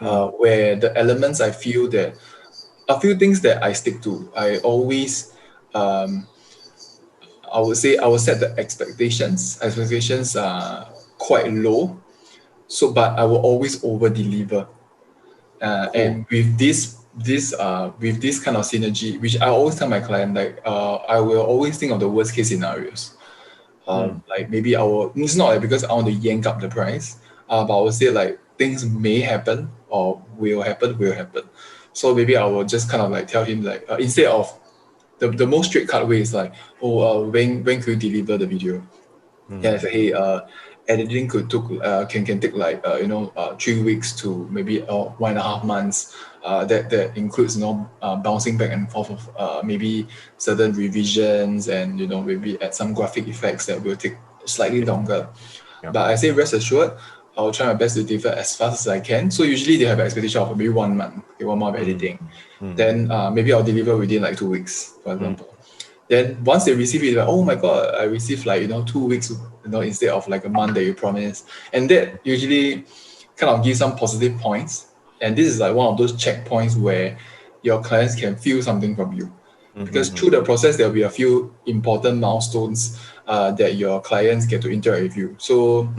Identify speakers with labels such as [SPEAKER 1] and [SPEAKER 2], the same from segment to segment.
[SPEAKER 1] where the elements I feel that a few things that I stick to. I always, I would say, I will set the expectations. Expectations are quite low, so but I will always over deliver.
[SPEAKER 2] Cool.
[SPEAKER 1] And with this kind of synergy, which I always tell my client, like I will always think of the worst case scenarios. Like maybe I will. It's not like because I want to yank up the price, but I would say like things may happen or will happen, will happen. So maybe I will just kind of like tell him like instead of the most straight cut way is like, oh, when could you deliver the video? Yeah, I say, hey, editing could took can take like 3 weeks to maybe 1.5 months. That includes bouncing back and forth of maybe certain revisions and maybe add some graphic effects that will take slightly
[SPEAKER 2] Yep.
[SPEAKER 1] longer.
[SPEAKER 2] Yep.
[SPEAKER 1] But I say rest assured, I'll try my best to deliver as fast as I can. So usually they have an expectation of maybe 1 month, okay, 1 month of editing. Then maybe I'll deliver within like 2 weeks, for example. Then once they receive it, like, oh my god, I received like 2 weeks, instead of like a month that you promised, and that usually kind of gives some positive points. And this is like one of those checkpoints where your clients can feel something from you, because through the process there will be a few important milestones that your clients get to interact with you. So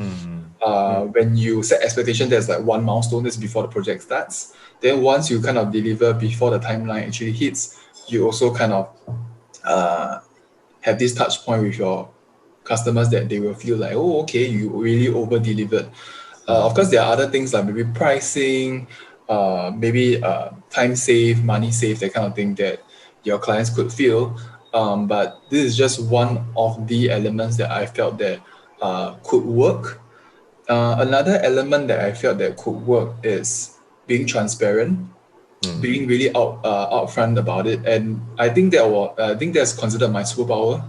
[SPEAKER 1] when you set expectation, there's like one milestone that's before the project starts. Then once you kind of deliver before the timeline actually hits, you also kind of have this touch point with your customers that they will feel like, oh, okay, you really over delivered. Of course, there are other things like maybe pricing, maybe time save, money save, that kind of thing that your clients could feel. But this is just one of the elements that I felt that could work. Another element that I felt that could work is being transparent, being really upfront about it, and I think that's considered my superpower.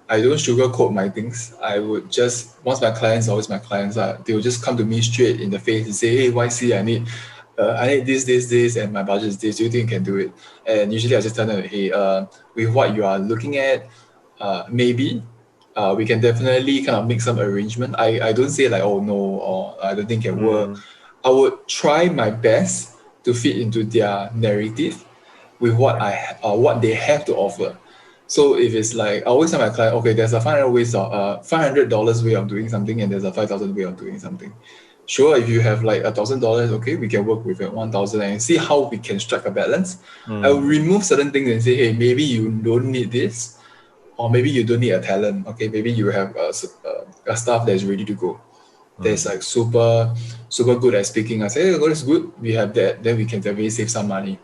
[SPEAKER 1] I don't sugarcoat my things. I would just once my clients always my clients are they will just come to me straight in the face and say, hey, YC, I need this, and my budget is this. Do you think you can do it? And usually I just tell them, hey, with what you are looking at, maybe we can definitely kind of make some arrangement. I don't say like, oh no, or I don't think it can work. I would try my best to fit into their narrative with what they have to offer. So if it's like I always tell my client, okay, there's a $500 way of doing something, and there's a 5,000 way of doing something. Sure, if you have like $1,000, okay, we can work with it 1,000 and see how we can strike a balance. I will remove certain things and say, hey, maybe you don't need this, or maybe you don't need a talent. Okay, maybe you have a staff that's ready to go. That's like super good at speaking. I say, hey, that's good. We have that. Then we can definitely save some money.